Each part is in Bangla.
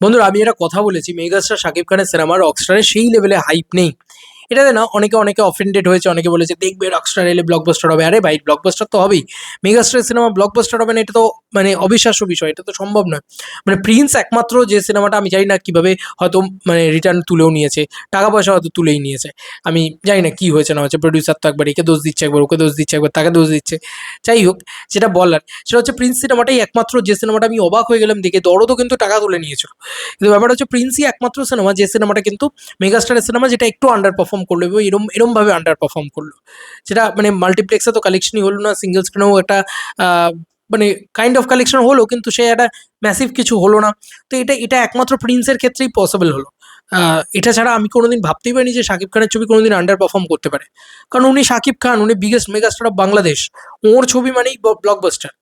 বন্ধুরা আমি একটা কথা বলেছি, মেগাস্টার শাকিব খানের সিনেমা রকস্টারের সেই লেভেলে হাইপ নেই। এটাতে না অনেকে অনেকে অফেন্ডেড হয়েছে, অনেকে বলেছে দেখবে রকস্টার এলে ব্লকবাস্টার হবে। আরে ভাই, ব্লকবাস্টার তো হবেই। মেগাস্টারের সিনেমা ব্লকবাস্টার হবে না, এটা তো মানে অবিশ্বাস্য বিষয়, এটা তো সম্ভব নয়। মানে প্রিন্স একমাত্র যে সিনেমাটা, আমি জানি না কিভাবে, হয়তো মানে রিটার্ন তুলেও নিয়েছে, টাকা পয়সা হয়তো তুলেই নিয়েছে। আমি জানি না কি হয়েছে না হয়েছে, প্রডিউসার তো একবার একে দোষ দিচ্ছে, একবার ওকে দোষ দিচ্ছে, একবার তাকে দোষ দিচ্ছে। যাই হোক, যেটা বলার সেটা হচ্ছে প্রিন্স সিনেমাটাই একমাত্র যে সিনেমাটা আমি অবাক হয়ে গেলাম দেখে। দরদও কিন্তু টাকা তুলে নিয়েছিল, কিন্তু ব্যাপারটা হচ্ছে প্রিন্সই একমাত্র সিনেমা যে সিনেমাটা কিন্তু মেগাস্টারের সিনেমা, যেটা একটু আন্ডার পারফর্ম করলো এবং এরম এরম ভাবে আন্ডার পারফর্ম করলো, যেটা মানে মাল্টিপ্লেক্সে তো কালেকশনই হলো না, সিঙ্গেল স্ক্রিনেও একটা আহ, মানে কাইন্ড অফ কালেকশন হলো, কিন্তু সে একটা ম্যাসিভ কিছু হলো না। তো এটা এটা একমাত্র প্রিন্সের ক্ষেত্রেই পসিবল হলো। এটা ছাড়া আমি কোনোদিন ভাবতেই পারিনি যে শাকিব খানের ছবি কোনোদিন আন্ডার পারফর্ম করতে পারে। কারণ উনি শাকিব খান, উনি বিগেস্ট মেগাস্টার অফ বাংলাদেশ, ওর ছবি মানেই ব্লকবাস্টার।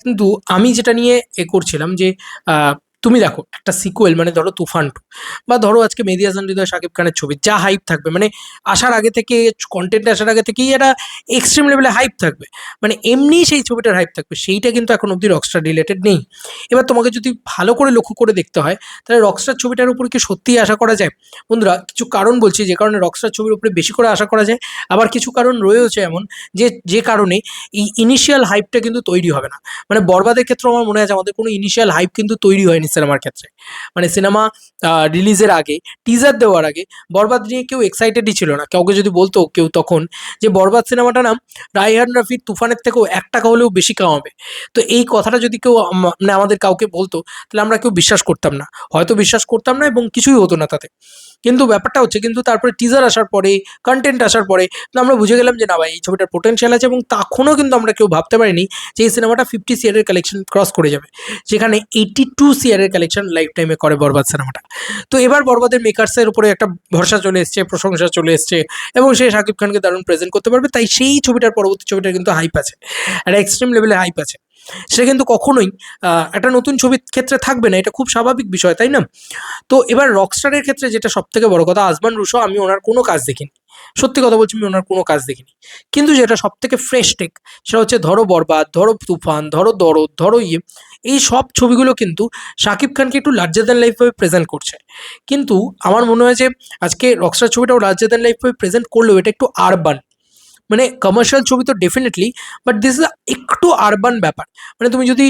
কিন্তু আমি যেটা নিয়ে করছিলাম যে আহ, তুমি দেখো একটা সিকুয়েল, মানে ধরো তুফান টু, বা ধরো আজকে মেহেদী হাসান হৃদয় শাকিব খানের ছবি, যা হাইপ থাকবে, মানে আসার আগে থেকে, কন্টেন্ট আসার আগে থেকেই একটা এক্সট্রিম লেভেলে হাইপ থাকবে। মানে এমনি সেই ছবিটার হাইপ থাকবে, সেইটা কিন্তু এখন অব্দি রকস্টার রিলেটেড নেই। এবার তোমাকে যদি ভালো করে লক্ষ্য করে দেখতে হয়, তাহলে রকস্টার ছবিটার উপর কি সত্যিই আশা করা যায়? বন্ধুরা, কিছু কারণ বলছি যে কারণে রকস্টার ছবির উপরে বেশি করে আশা করা যায়। আবার কিছু কারণ রয়েছে এমন, যে যে কারণে এই ইনিশিয়াল হাইপটা কিন্তু তৈরি হবে না। মানে বরবাদের ক্ষেত্রে আমার মনে আছে আমাদের কোনো ইনিশিয়াল হাইপ কিন্তু তৈরি হয়নি সিনেমার ক্ষেত্রে। মানে সিনেমা রিলিজের আগে, টিজার দেওয়ার আগে বরবাদ নিয়ে কেউ এক্সাইটেডই ছিল না। কাউকে যদি বলতো কেউ তখন যে বরবাদ সিনেমাটা নাম রায়হান রাফির তুফানের থেকেও 1 টাকা হলেও বেশি কামাবে, তো এই কথাটা যদি কেউ মানে আমাদের কাউকে বলতো, তাহলে আমরা কেউ বিশ্বাস করতাম না। হয়তো বিশ্বাস করতাম না এবং কিছুই হতো না তাতে। কিন্তু ব্যাপারটা হচ্ছে, কিন্তু তারপরে টিজার আসার পরে, কন্টেন্ট আসার পরে আমরা বুঝে গেলাম যে না ভাই, এই ছবিটার পোটেনশিয়াল আছে। এবং তখনও কিন্তু আমরা কেউ ভাবতে পারিনি যে এই সিনেমাটা 50 CR কালেকশন ক্রস করে যাবে, যেখানে 82 CR কালেকশন লাইফ টাইমে করে বরবাদ সিনেমাটা। তো এবার বরবাদের মেকার্সের উপরে একটা ভরসা চলে এসছে, প্রশংসা চলে এসছে, এবং সে শাকিব খানকে দারুণ প্রেজেন্ট করতে পারবে। তাই সেই ছবিটার পরবর্তী ছবিটার কিন্তু হাইপ আছে, একটা এক্সট্রিম লেভেলে হাইপ আছে। সেটা কিন্তু কখনোই একটা নতুন ছবির ক্ষেত্রে থাকবে না, এটা খুব স্বাভাবিক বিষয়, তাই না? তো এবার রকস্টারের ক্ষেত্রে যেটা সব থেকে বড় কথা, আসমান রুশো আমি ওনার কোনো কাজ দেখিনি। সত্যি কথা বলছি, আমি ওনার কোনো কাজ দেখিনি। কিন্তু যেটা সব থেকে ফ্রেশ টেক, সেটা হচ্ছে ধরো বরবাদ, ধরো তুফান, ধরো দরদ, ধরো এই সব ছবিগুলো কিন্তু শাকিব খানকে একটু লার্জার দ্যান লাইফ ভাবে প্রেজেন্ট করছে। কিন্তু আমার মনে হয় যে আজকে রকস্টার ছবিটাও লার্জার দ্যান লাইফ ভাবে প্রেজেন্ট করলেও এটা একটু আরবান, মানে কমার্শিয়াল ছবি তো ডেফিনেটলি, বাট দিস ইজ একটু আরবান ব্যাপার। মানে তুমি যদি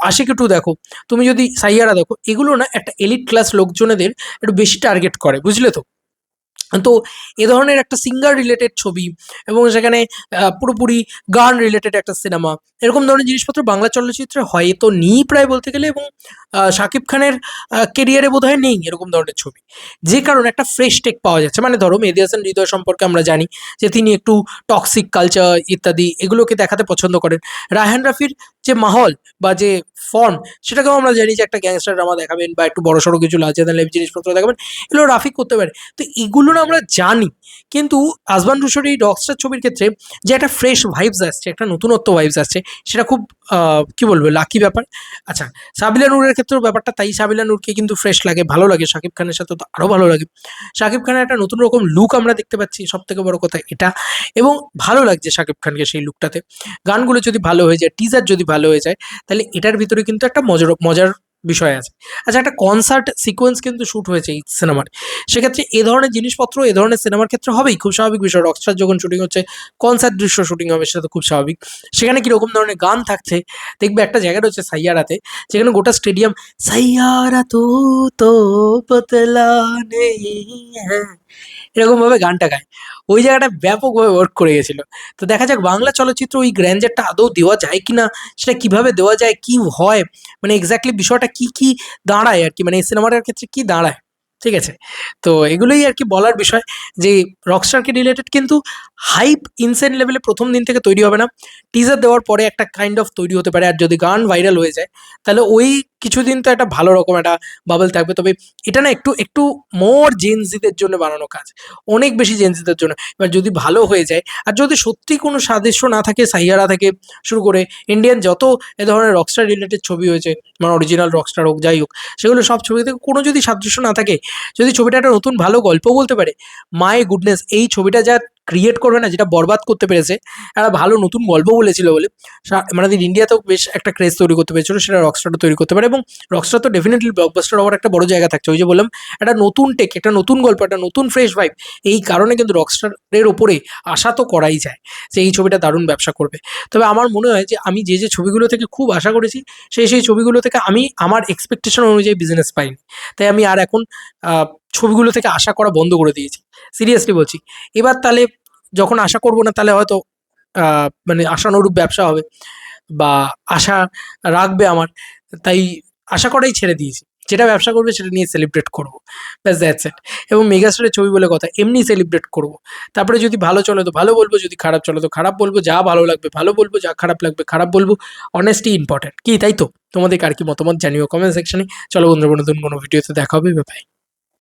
আশিকি টু দেখো, তুমি যদি সাইয়ারা দেখো, এগুলো না একটা এলিট ক্লাস লোকজনেদের একটু বেশি টার্গেট করে, বুঝলে তো? তো এ ধরনের একটা সিঙ্গার রিলেটেড ছবি, এবং সেখানে পুরোপুরি গান রিলেটেড একটা সিনেমা, এরকম ধরনের জিনিসপত্র বাংলা চলচ্চিত্রে হয়তো নেই প্রায় বলতে গেলে। এবং শাকিব খানের কেরিয়ারে বোধ হয় নেই এরকম ধরনের ছবি, যে কারণে একটা ফ্রেশ টেক পাওয়া যাচ্ছে। মানে ধরো মেহেদী হাসান হৃদয় সম্পর্কে আমরা জানি যে তিনি একটু টক্সিক কালচার ইত্যাদি এগুলোকে দেখাতে পছন্দ করেন। রায়হান রাফির যে মাহল বা যে ফর্ম, সেটাকেও আমরা জানি যে একটা গ্যাংস্টার ড্রামা দেখাবেন বা একটু বড় সড়ো কিছু লার্জার দ্যান লাইফ জিনিসপত্র দেখাবেন, এগুলো রাফি করতে পারে। তো এগুলো না আমরা জানি। কিন্তু আসমান রুশোর এই রকস্টার ছবির ক্ষেত্রে যে একটা ফ্রেশ ভাইবস আসছে, একটা নতুনত্ব ভাইবস আসছে, সেটা খুব কি বলবো, লাকি ব্যাপার। আচ্ছা, সাবিলা নূরের ক্ষেত্রেও ব্যাপারটা তাই। সাবিলা নূরকে কিন্তু ফ্রেশ লাগে, ভালো লাগে। শাকিব খানের সাথে তো আরও ভালো লাগে। শাকিব খানের একটা নতুন রকম লুক আমরা দেখতে পাচ্ছি, সব থেকে বড় কথা এটা। এবং ভালো লাগছে শাকিব খানকে সেই লুকটাতে। গানগুলো যদি ভালো হয়ে যায়, টিজার যদি ভালো হয়ে যায়, তাহলে এটার ভিতরে কিন্তু একটা মজার মজার বিষয় আছে। আচ্ছা, একটা কনসার্ট সিকোয়েন্স কিন্তু শ্যুট হয়েছে এই সিনেমার। সেক্ষেত্রে এ ধরনের জিনিসপত্র এ ধরনের সিনেমার ক্ষেত্রে হবেই, খুব স্বাভাবিক বিষয়। রকস্টার যখন শুটিং হচ্ছে, কনসার্ট দৃশ্য শুটিং হবে, সেটা তো খুব স্বাভাবিক। সেখানে কিরকম ধরনের গান থাকছে, দেখবে একটা জায়গা রয়েছে সাইয়ারাতে, যেখানে গোটা স্টেডিয়াম সাইয়ারা তু তো বদলা নেই হ্যাঁ, এরকম ভাবে গানটা গায়। ওই জায়গাটা ব্যাপকভাবে ওয়ার্ক করে গেছিল। তো দেখা যাক বাংলা চলচ্চিত্র ওই গ্র্যান্ডারটা আদৌ দেওয়া যায় কিনা, সেটা কিভাবে দেওয়া যায়, কি হয়, মানে এক্স্যাক্টলি বিষয়টা কি কি দাঁড়ায় আর কি, মানে এই সিনেমাটার ক্ষেত্রে কি দাঁড়ায়। ঠিক আছে? তো এগুলোই আর কি বলার বিষয়, যে রকস্টারকে রিলেটেড কিন্তু হাইপ ইনসেন লেভেলে প্রথম দিন থেকে তৈরি হবে না। টিজার দেওয়ার পরে একটা কাইন্ড অফ তৈরি হতে পারে, আর যদি গান ভাইরাল হয়ে যায়, তাহলে ওই কিছুদিন তো একটা ভালো রকম একটা বাবল থাকবে। তবে এটা না একটু একটু মোর জেনজিদের জন্য বানানো কাজ, অনেক বেশি জেনজিদের জন্য। এবার যদি ভালো হয়ে যায়, আর যদি সত্যি কোনো সাদৃশ্য না থাকে, সাইয়ারা থেকে শুরু করে ইন্ডিয়ান যত এ ধরনের রকস্টার রিলেটেড ছবি হয়েছে, মানে অরিজিনাল রকস্টার হোক যাই হোক, সেগুলো সব ছবি থেকে কোনো যদি সাদৃশ্য না থাকে, যদি ছবিটা একটা নতুন ভালো গল্প বলতে পারে, মাই গুডনেস, এই ছবিটা যা ক্রিয়েট করবে না, যেটা বরবাদ করতে পেরেছে, একটা ভালো নতুন গল্প বলেছিল বলে আমাদের ইন্ডিয়াতেও বেশ একটা ক্রেজ তৈরি করতে পেরেছিল, সেটা রকস্টারও তৈরি করতে পারে। এবং রকস্টার তো ডেফিনেটলি ব্লকবাস্টার হওয়ার একটা বড় জায়গা থাকছে। ওই যে বললাম, একটা নতুন টেক, একটা নতুন গল্প, একটা নতুন ফ্রেশ ভাইব, এই কারণে কিন্তু রকস্টারের ওপরে আশা তো করাই যায় যে এই ছবিটা দারুণ ব্যবসা করবে। তবে আমার মনে হয় যে আমি যে ছবিগুলো থেকে খুব আশা করেছি, সেই ছবিগুলো থেকে আমি আমার এক্সপেকটেশন অনুযায়ী বিজনেস পাইনি। তাই আমি আর এখন ছবিগুলো থেকে আশা করা বন্ধ করে দিয়েছি, সিরিয়াসলি বলছি। এবার তাহলে যখন আশা করব না, তাহলে হয়তো মানে আশানুরূপ ব্যবসা হবে বা আশা রাখবে আমার, তাই আশা করাই ছেড়ে দিয়েছি। যেটা ব্যবসা করবে সেটা নিয়ে সেলিব্রেট করবো, ব্যাস দ্যাটস ইট। এবং মেগাস্টারের ছবি বলে কথা, এমনি সেলিব্রেট করবো। তারপরে যদি ভালো চলে তো ভালো বলবো, যদি খারাপ চলে তো খারাপ বলবো, যা ভালো লাগবে ভালো বলবো, যা খারাপ লাগবে খারাপ বলবো। অনেস্টি ইম্পর্টেন্ট, কি তাই তো? তোমাদের আর কি মতামত জানিও কমেন্ট সেকশনে। চলো বন্ধুরা, নতুন কোনো ভিডিওতে দেখা হবে, বাই।